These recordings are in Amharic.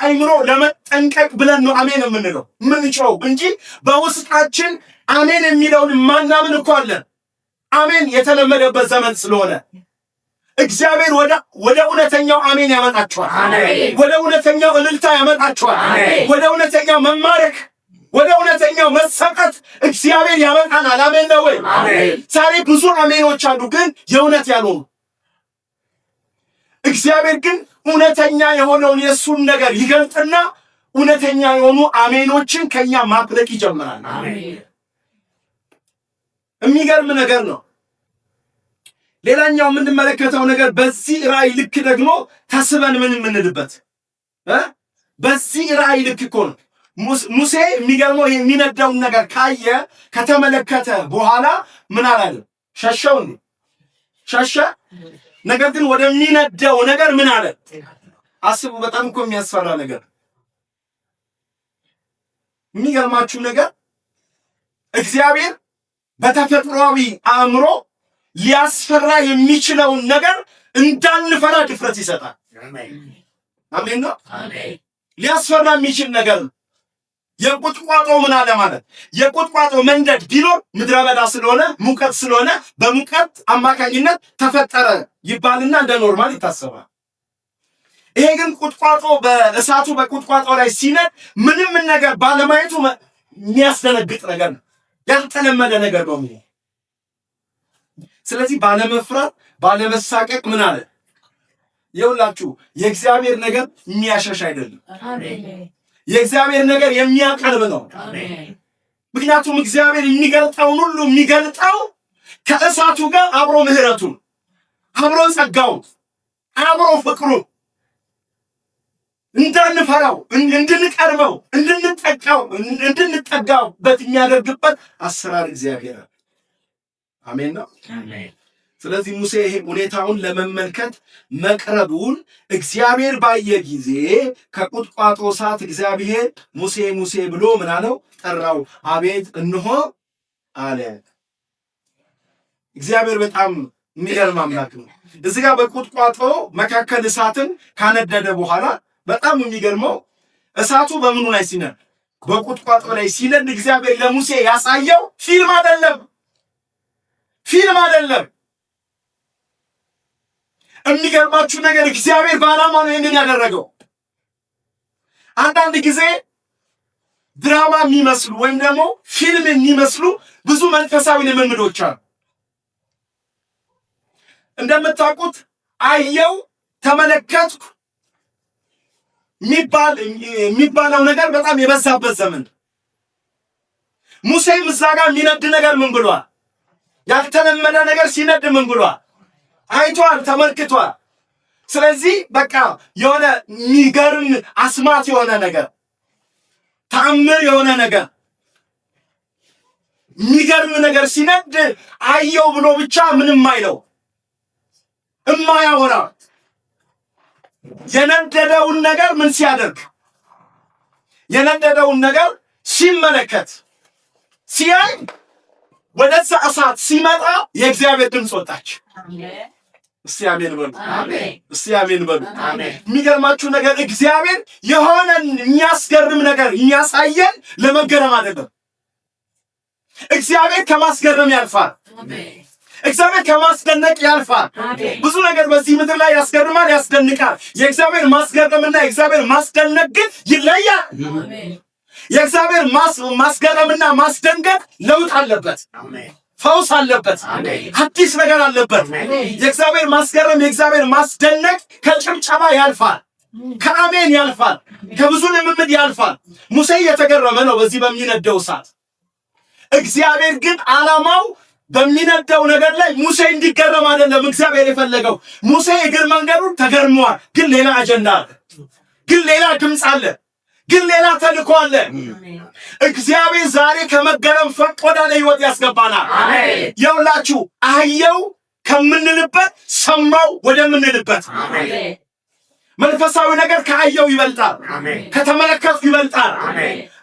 አይምሮ ለመጠንቀቅ ብለን ነው አሜን የምንለው ምንጮው እንጂ በውስጣችን አሜን የሚለውን ማናምን እኮ አለ። አሜን የተለመደበት ዘመን ስለሆነ እግዚአብሔር ወደ እውነተኛው አሜን ያመጣቸዋል። ወደ እውነተኛው እልልታ ያመጣቸዋል። ወደ እውነተኛው መማረክ፣ ወደ እውነተኛው መሰቀት እግዚአብሔር ያመጣናል። አሜን ነው ወይ? ዛሬ ብዙ አሜኖች አሉ ግን የእውነት ያልሆኑ። እግዚአብሔር ግን እውነተኛ የሆነውን የእሱን ነገር ይገልጥና እውነተኛ የሆኑ አሜኖችን ከኛ ማፍለቅ ይጀምራል። የሚገርም ነገር ነው። ሌላኛው የምንመለከተው ነገር በዚህ ራእይ ልክ ደግሞ ተስበን ምን የምንልበት በዚህ ራእይ ልክ እኮ ነው። ሙሴ የሚገርመው የሚነዳውን ነገር ካየ ከተመለከተ በኋላ ምን አላለ? ሸሸው እንዴ? ሸሸ። ነገር ግን ወደሚነዳው ነገር ምን አለ? አስቡ። በጣም እኮ የሚያስፈራ ነገር። የሚገርማችሁ ነገር እግዚአብሔር በተፈጥሯዊ አእምሮ ሊያስፈራ የሚችለውን ነገር እንዳንፈራ ድፍረት ይሰጣል። አሜን ነው። ሊያስፈራ የሚችል ነገር የቁጥቋጦ ምን አለ ማለት የቁጥቋጦ መንደድ ቢኖር ምድረ በዳ ስለሆነ ሙቀት ስለሆነ በሙቀት አማካኝነት ተፈጠረ ይባልና እንደ ኖርማል ይታሰባል። ይሄ ግን ቁጥቋጦ በእሳቱ በቁጥቋጦ ላይ ሲነድ ምንም ነገር ባለማየቱ የሚያስደነግጥ ነገር ነው። ያልተለመደ ነገር ነው። ስለዚህ ባለመፍራት ባለመሳቀቅ ምን አለ ይውላችሁ የእግዚአብሔር ነገር የሚያሸሽ አይደለም። የእግዚአብሔር ነገር የሚያቀርብ ነው። ምክንያቱም እግዚአብሔር የሚገልጠውን ሁሉ የሚገልጠው ከእሳቱ ጋር አብሮ ምህረቱን፣ አብሮ ጸጋውን፣ አብሮ ፍቅሩን እንዳንፈራው፣ እንድንቀርበው፣ እንድንጠጋበት የሚያደርግበት አሰራር እግዚአብሔር። አሜን ነው። ስለዚህ ሙሴ ይሄ ሁኔታውን ለመመልከት መቅረቡን እግዚአብሔር ባየ ጊዜ ከቁጥቋጦ እሳት እግዚአብሔር ሙሴ ሙሴ ብሎ ምን አለው? ጠራው። አቤት እንሆ አለ። እግዚአብሔር በጣም የሚገርም አምላክ ነው። እዚህ ጋር በቁጥቋጦ መካከል እሳትን ካነደደ በኋላ በጣም የሚገርመው እሳቱ በምኑ ላይ ሲነድ? በቁጥቋጦ ላይ ሲነድ እግዚአብሔር ለሙሴ ያሳየው ፊልም አይደለም። የሚገርማችሁ ነገር እግዚአብሔር በዓላማ ነው ይህንን ያደረገው። አንዳንድ ጊዜ ድራማ የሚመስሉ ወይም ደግሞ ፊልም የሚመስሉ ብዙ መንፈሳዊ ልምምዶች አሉ። እንደምታውቁት አየው ተመለከትኩ የሚባለው ነገር በጣም የበዛበት ዘመን። ሙሴም እዛ ጋር የሚነድ ነገር ምን ብሏል? ያልተለመደ ነገር ሲነድ ምን ብሏል? አይቷል፣ ተመልክቷል። ስለዚህ በቃ የሆነ የሚገርም አስማት የሆነ ነገር፣ ተአምር የሆነ ነገር፣ የሚገርም ነገር ሲነድ አየው ብሎ ብቻ ምንም አይለው እማያወራ የነደደውን ነገር ምን ሲያደርግ የነደደውን ነገር ሲመለከት ሲያይ ወደዛ እሳት ሲመጣ የእግዚአብሔር ድምፅ ወጣች። እስቲ አሜን በሉ። እስቲ አሜን በሉ። የሚገርማችሁ ነገር እግዚአብሔር የሆነን የሚያስገርም ነገር የሚያሳየን ለመገረም አይደለም። እግዚአብሔር ከማስገረም ያልፋል። እግዚአብሔር ከማስደነቅ ያልፋል። ብዙ ነገር በዚህ ምድር ላይ ያስገርማል፣ ያስደንቃል። የእግዚአብሔር ማስገረምና የእግዚአብሔር ማስደነቅ ግን ይለያል። የእግዚአብሔር ማስገረምና ማስደንገጥ ለውጥ አለበት፣ ፈውስ አለበት፣ አዲስ ነገር አለበት። የእግዚአብሔር ማስገረም የእግዚአብሔር ማስደነቅ ከጭብጨባ ያልፋል፣ ከአሜን ያልፋል፣ ከብዙ ልምምድ ያልፋል። ሙሴ የተገረመ ነው በዚህ በሚነደው እሳት። እግዚአብሔር ግን ዓላማው በሚነደው ነገር ላይ ሙሴ እንዲገረም አይደለም እግዚአብሔር የፈለገው። ሙሴ እግር መንገዱን ተገርሟል፣ ግን ሌላ አጀንዳ አለ፣ ግን ሌላ ድምፅ አለ፣ ግን ሌላ ተልእኮ አለ። እግዚአብሔር ዛሬ ከመገረም ፈቅ ወዳለ ህይወት ያስገባናል። የውላችሁ አየው ከምንልበት ሰማው ወደምንልበት መንፈሳዊ ነገር ከአየው ይበልጣል፣ ከተመለከቱ ይበልጣል።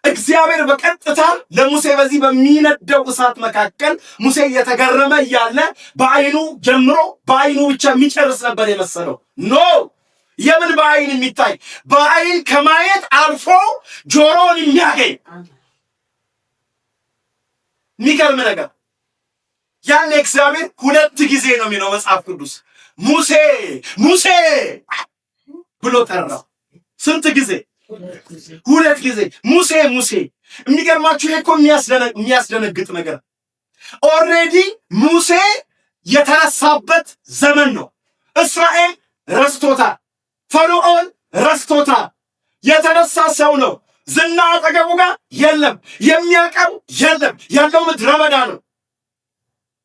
እግዚአብሔር በቀጥታ ለሙሴ በዚህ በሚነደው እሳት መካከል ሙሴ እየተገረመ እያለ በአይኑ ጀምሮ በአይኑ ብቻ የሚጨርስ ነበር የመሰለው። ኖ የምን በአይን የሚታይ በአይን ከማየት አልፎ ጆሮውን የሚያገኝ የሚገርም ነገር። ያን እግዚአብሔር ሁለት ጊዜ ነው የሚለው መጽሐፍ ቅዱስ ሙሴ ሙሴ ብሎ ጠራው። ስንት ጊዜ? ሁለት ጊዜ ሙሴ ሙሴ። የሚገርማችሁ ይሄ እኮ የሚያስደነግጥ ነገር ኦልሬዲ ሙሴ የተረሳበት ዘመን ነው። እስራኤል ረስቶታል። ፈርዖን ረስቶታል። የተረሳ ሰው ነው። ዝና አጠገቡ ጋር የለም። የሚያቀው የለም። ያለው ምድረ በዳ ነው።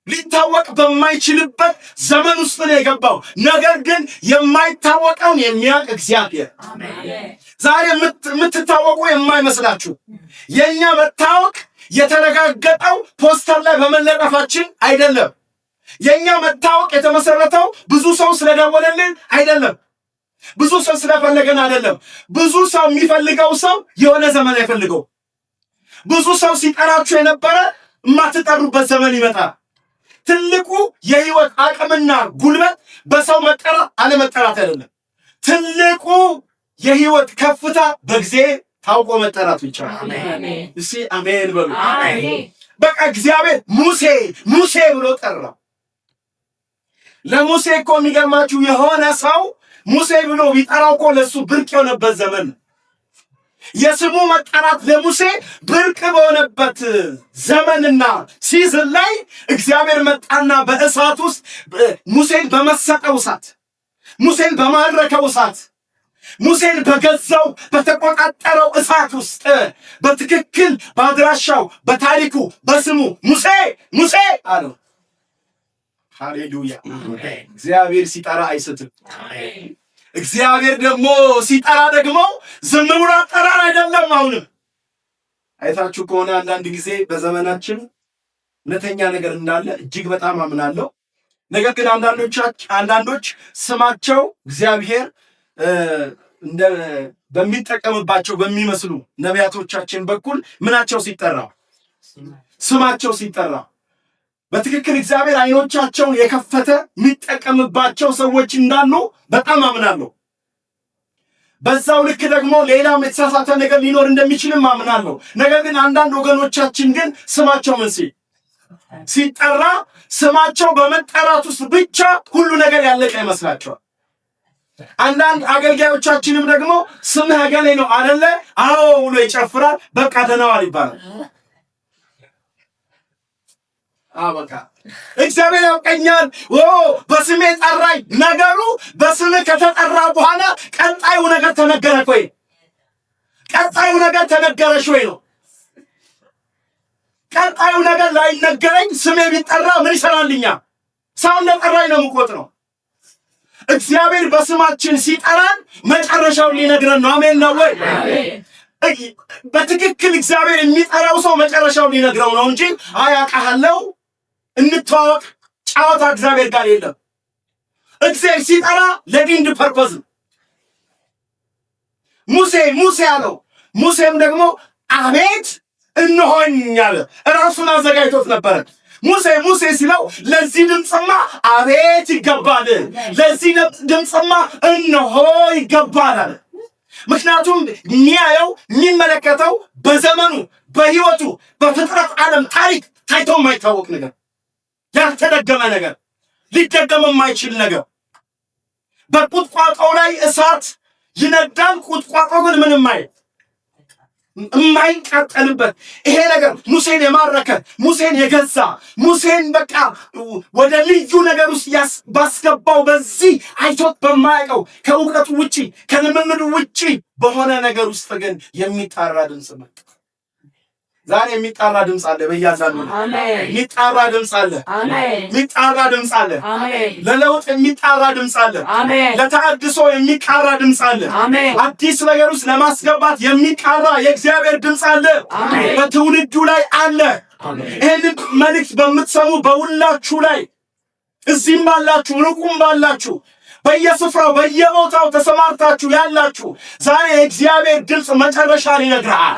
ሊታወቅ በማይችልበት ዘመን ውስጥ ነው የገባው። ነገር ግን የማይታወቀውን የሚያውቅ እግዚአብሔር ዛሬ የምትታወቁ የማይመስላችሁ የኛ መታወቅ የተረጋገጠው ፖስተር ላይ በመለጠፋችን አይደለም። የኛ መታወቅ የተመሰረተው ብዙ ሰው ስለደወለልን አይደለም። ብዙ ሰው ስለፈለገን አይደለም። ብዙ ሰው የሚፈልገው ሰው የሆነ ዘመን አይፈልገው። ብዙ ሰው ሲጠራችሁ የነበረ የማትጠሩበት ዘመን ይመጣል። ትልቁ የህይወት አቅምና ጉልበት በሰው መጠራት አለመጠራት አይደለም። ትልቁ የህይወት ከፍታ በእግዚአብሔር ታውቆ መጠራት ብቻ ነው። እሺ አሜን በሉ። በቃ እግዚአብሔር ሙሴ ሙሴ ብሎ ጠራው። ለሙሴ እኮ የሚገርማችሁ የሆነ ሰው ሙሴ ብሎ ቢጠራው እኮ ለሱ ብርቅ የሆነበት ዘመን ነው። የስሙ መጠራት ለሙሴ ብርቅ በሆነበት ዘመንና ሲዝን ላይ እግዚአብሔር መጣና በእሳት ውስጥ ሙሴን በመሰጠው እሳት፣ ሙሴን በማረከው እሳት፣ ሙሴን በገዛው በተቆጣጠረው እሳት ውስጥ በትክክል በአድራሻው በታሪኩ በስሙ ሙሴ ሙሴ አለው። ሃሌሉያ! እግዚአብሔር ሲጠራ አይስትም። እግዚአብሔር ደግሞ ሲጠራ ደግሞ ዝም ብሎ አጠራር አይደለም። አሁንም አይታችሁ ከሆነ አንዳንድ ጊዜ በዘመናችን እውነተኛ ነገር እንዳለ እጅግ በጣም አምናለሁ። ነገር ግን አንዳንዶች ስማቸው እግዚአብሔር በሚጠቀምባቸው በሚመስሉ ነቢያቶቻችን በኩል ምናቸው ሲጠራ ስማቸው ሲጠራ በትክክል እግዚአብሔር አይኖቻቸውን የከፈተ የሚጠቀምባቸው ሰዎች እንዳሉ በጣም አምናለሁ። በዛው ልክ ደግሞ ሌላም የተሳሳተ ነገር ሊኖር እንደሚችልም አምናለሁ። ነገር ግን አንዳንድ ወገኖቻችን ግን ስማቸው ምን ሲጠራ ስማቸው በመጠራት ውስጥ ብቻ ሁሉ ነገር ያለቀ ይመስላቸዋል። አንዳንድ አገልጋዮቻችንም ደግሞ ስምህ ገሌ ነው አይደለ? አዎ ብሎ ይጨፍራል። በቃ ደህናዋል ይባላል። በቃ እግዚአብሔር ያውቀኛል በስሜ ጠራኝ። ነገሩ በስምህ ከተጠራ በኋላ ቀጣዩ ነገር ተነገረክ ወይ? ቀጣዩ ነገር ተነገረሽ ወይ ነው። ቀጣዩ ነገር ላይነገረኝ ስሜ ቢጠራ ምን ይሰራልኛል? ሰው እንደጠራኝ ነው የምቆጥረው። እግዚአብሔር በስማችን ሲጠራን መጨረሻውን ሊነግረን ነው። አሜን ነው ወይ? በትክክል እግዚአብሔር የሚጠራው ሰው መጨረሻውን ሊነግረው ነው እንጂ አያውቃለሁ እንተዋወቅ ጫወታ እግዚአብሔር ጋር የለም። እግዚአብሔር ሲጠራ ለዲንድ ፐርፐዝ ሙሴ አለው። ሙሴም ደግሞ አቤት እንሆኝ አለ። ራሱን አዘጋጅቶት ነበረ። ሙሴ ሲለው ለዚህ ድምፅማ አቤት ይገባል፣ ለዚህ ድምፅማ እነሆ ይገባል አለ። ምክንያቱም የሚያየው የሚመለከተው በዘመኑ በህይወቱ በፍጥረት ዓለም ታሪክ ታይቶ የማይታወቅ ነገር፣ ያልተደገመ ነገር፣ ሊደገም የማይችል ነገር። በቁጥቋጦው ላይ እሳት ይነዳል። ቁጥቋጦ ግን ምንም የማይቃጠልበት ይሄ ነገር ሙሴን የማረከ ሙሴን የገዛ ሙሴን በቃ ወደ ልዩ ነገር ውስጥ ባስገባው በዚህ አይቶት በማያውቀው ከእውቀቱ ውጪ ከልምምዱ ውጪ በሆነ ነገር ውስጥ ግን የሚጣራ ድምፅ መጣ። ዛሬ የሚጣራ ድምፅ አለ። በእያንዳንዱ የሚጣራ ድምፅ አለ። የሚጣራ ድምፅ አለ። ለለውጥ የሚጣራ ድምፅ አለ። ለተሐድሶ የሚጣራ ድምፅ አለ። አዲስ ነገር ውስጥ ለማስገባት የሚጣራ የእግዚአብሔር ድምፅ አለ። በትውልዱ ላይ አለ። ይህንን መልእክት በምትሰሙ በሁላችሁ ላይ እዚህም ባላችሁ ርቁም ባላችሁ በየስፍራው በየቦታው ተሰማርታችሁ ያላችሁ ዛሬ የእግዚአብሔር ድምፅ መጨረሻን ይነግራል።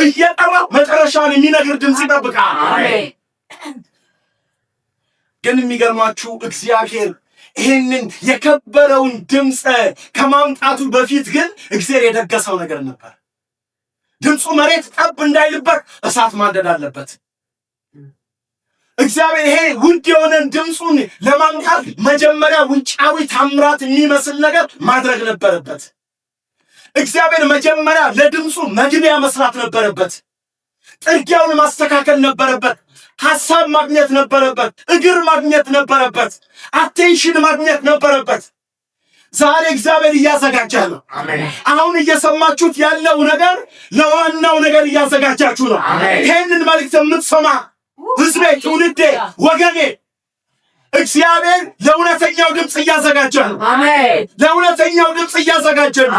እየጠራ መጨረሻን የሚነግር ድምፅ ይጠብቃል። ግን የሚገርማችሁ እግዚአብሔር ይህንን የከበረውን ድምፅ ከማምጣቱ በፊት ግን እግዚአብሔር የደገሰው ነገር ነበር። ድምፁ መሬት ጠብ እንዳይልበት እሳት ማንደድ አለበት። እግዚአብሔር ይሄ ውድ የሆነን ድምፁን ለማምጣት መጀመሪያ ውጫዊ ታምራት የሚመስል ነገር ማድረግ ነበረበት። እግዚአብሔር መጀመሪያ ለድምፁ መግቢያ መስራት ነበረበት። ጥርጊያውን ማስተካከል ነበረበት። ሐሳብ ማግኘት ነበረበት። እግር ማግኘት ነበረበት። አቴንሽን ማግኘት ነበረበት። ዛሬ እግዚአብሔር እያዘጋጀ ነው። አሁን እየሰማችሁት ያለው ነገር ለዋናው ነገር እያዘጋጃችሁ ነው። ይሄንን መልእክት የምትሰማ ሕዝቤ፣ ትውልዴ፣ ወገኔ እግዚአብሔር ለእውነተኛው ድምፅ እያዘጋጀ ነው። ለእውነተኛው ድምፅ እያዘጋጀ ነው።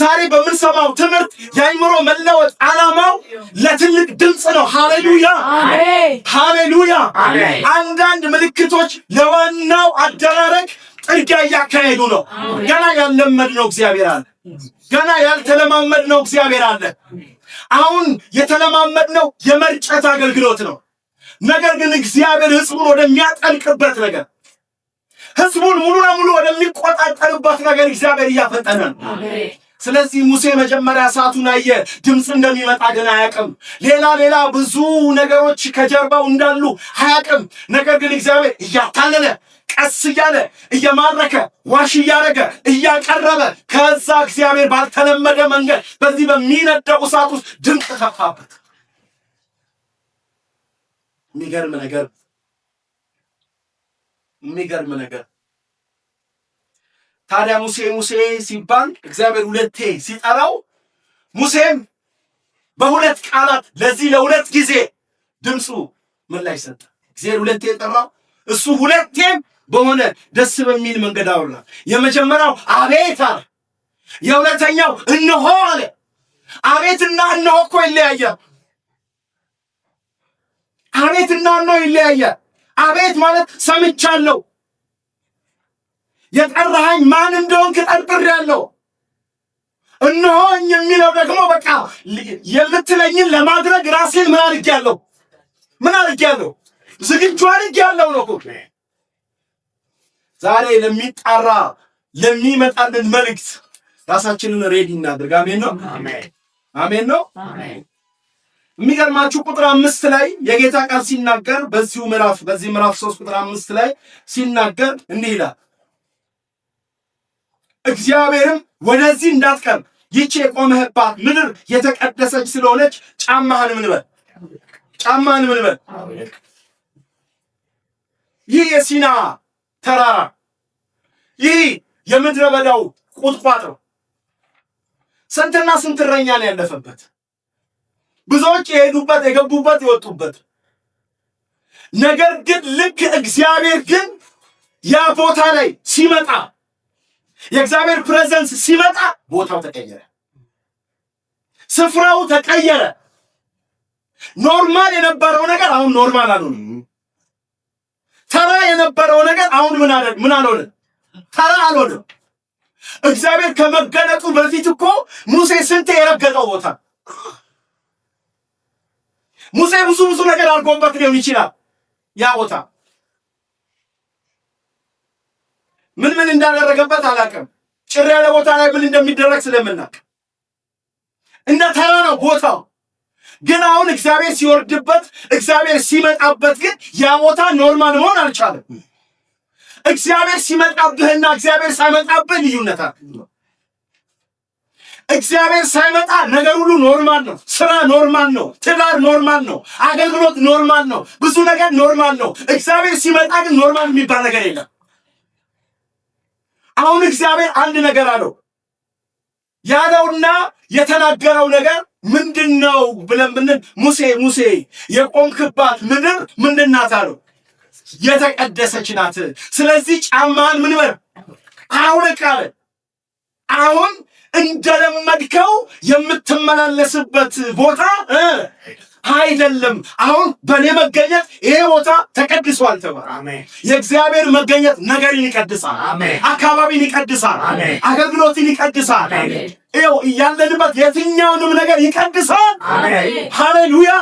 ዛሬ በምንሰማው ትምህርት የአእምሮ መለወጥ ዓላማው ለትልቅ ድምፅ ነው። ሃሌሉያ ሃሌሉያ። አንዳንድ ምልክቶች ለዋናው አደራረግ ጥርጊያ እያካሄዱ ነው። ገና ያልለመድነው እግዚአብሔር አለ። ገና ያልተለማመድነው እግዚአብሔር አለ። አሁን የተለማመድነው የመርጨት አገልግሎት ነው። ነገር ግን እግዚአብሔር ሕዝቡን ወደሚያጠልቅበት ነገር፣ ሕዝቡን ሙሉ ለሙሉ ወደሚቆጣጠርበት ነገር እግዚአብሔር እያፈጠነ ነው። ስለዚህ ሙሴ መጀመሪያ እሳቱን አየ። ድምፅ እንደሚመጣ ግን አያውቅም። ሌላ ብዙ ነገሮች ከጀርባው እንዳሉ አያውቅም። ነገር ግን እግዚአብሔር እያታለለ ቀስ እያለ እየማረከ ዋሽ እያደረገ እያቀረበ ከዛ እግዚአብሔር ባልተለመደ መንገድ በዚህ በሚነደው እሳት ውስጥ ድምፅ ተፋበት። የሚገርም ነገር። ታዲያ ሙሴ ሲባል እግዚአብሔር ሁለቴ ሲጠራው ሙሴም በሁለት ቃላት ለዚህ ለሁለት ጊዜ ድምፁ ምላሽ ሰጠ። እግዚአብሔር ሁለቴ የጠራው እሱ ሁለቴም በሆነ ደስ በሚል መንገድ አወራ። የመጀመሪያው አቤት አለ። የሁለተኛው እነሆ አለ። አቤትና እነሆ እኮ ይለያያል። አቤትና እነሆ ይለያያል። አቤት ማለት ሰምቻለሁ፣ የጠራኸኝ ማን እንደሆንክ ጠርጥሬያለሁ። እነሆኝ የሚለው ደግሞ በቃ የምትለኝን ለማድረግ ራሴን ምን አድርጌያለሁ? ዝግጁ አድርጌያለሁ ነው እኮ። ዛሬ ለሚጣራ ለሚመጣልን መልእክት ራሳችንን ሬዲ እናድርግ። አሜን ነው። የሚገርማችሁ ቁጥር 5 ላይ የጌታ ቃል ሲናገር በዚህ ምዕራፍ 3 ቁጥር 5 ላይ ሲናገር እንዲህ ይላል፣ እግዚአብሔርም ወደዚህ እንዳትቀርብ ይህች የቆምህባት ምድር የተቀደሰች ስለሆነች ጫማህን ምን በል። ይህ የሲና ተራራ፣ ይህ የምድረ በዳው ቁጥቋጦ ስንትና ስንት እረኛ ነው ያለፈበት። ብዙዎች የሄዱበት የገቡበት የወጡበት። ነገር ግን ልክ እግዚአብሔር ግን ያ ቦታ ላይ ሲመጣ፣ የእግዚአብሔር ፕሬዘንስ ሲመጣ ቦታው ተቀየረ፣ ስፍራው ተቀየረ። ኖርማል የነበረው ነገር አሁን ኖርማል አልሆነም። ተራ የነበረው ነገር አሁን ምን አልሆነ? ተራ አልሆነም። እግዚአብሔር ከመገለጡ በፊት እኮ ሙሴ ስንት የረገጠው ቦታ። ሙሴ ብዙ ነገር አድርጎበት ሊሆን ይችላል። ያ ቦታ ምን እንዳደረገበት አላውቅም። ጭር ያለ ቦታ ላይ ምን እንደሚደረግ ስለምናውቅ እንደ ተራ ነው ቦታው። ግን አሁን እግዚአብሔር ሲወርድበት፣ እግዚአብሔር ሲመጣበት ግን ያ ቦታ ኖርማል መሆን አልቻለም። እግዚአብሔር ሲመጣብህና እግዚአብሔር ሳይመጣብህ ልዩነት አለ። እግዚአብሔር ሳይመጣ ነገር ሁሉ ኖርማል ነው። ስራ ኖርማል ነው። ትዳር ኖርማል ነው። አገልግሎት ኖርማል ነው። ብዙ ነገር ኖርማል ነው። እግዚአብሔር ሲመጣ ግን ኖርማል የሚባል ነገር የለም። አሁን እግዚአብሔር አንድ ነገር አለው። ያለውና የተናገረው ነገር ምንድነው ብለን ብንል ሙሴ የቆምክባት ምድር ምንድናት አለው? የተቀደሰች ናት። ስለዚህ ጫማን ምን በል አውልቅ አለ። አሁን እንደለመድከው የምትመላለስበት ቦታ አይደለም። አሁን በኔ መገኘት ይሄ ቦታ ተቀድሷል ተባለ። የእግዚአብሔር መገኘት ነገርን ይቀድሳል፣ አካባቢን ይቀድሳል፣ አገልግሎትን ይቀድሳል። ይኸው ያለንበት የትኛውንም ነገር ይቀድሳል። ሃሌሉያ።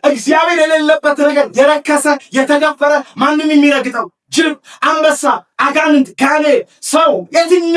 እግዚአብሔር የሌለበት ነገር የረከሰ የተደፈረ ማንም የሚረግጠው ጅብ፣ አንበሳ፣ አጋንንት፣ ጋኔ፣ ሰው የትኛው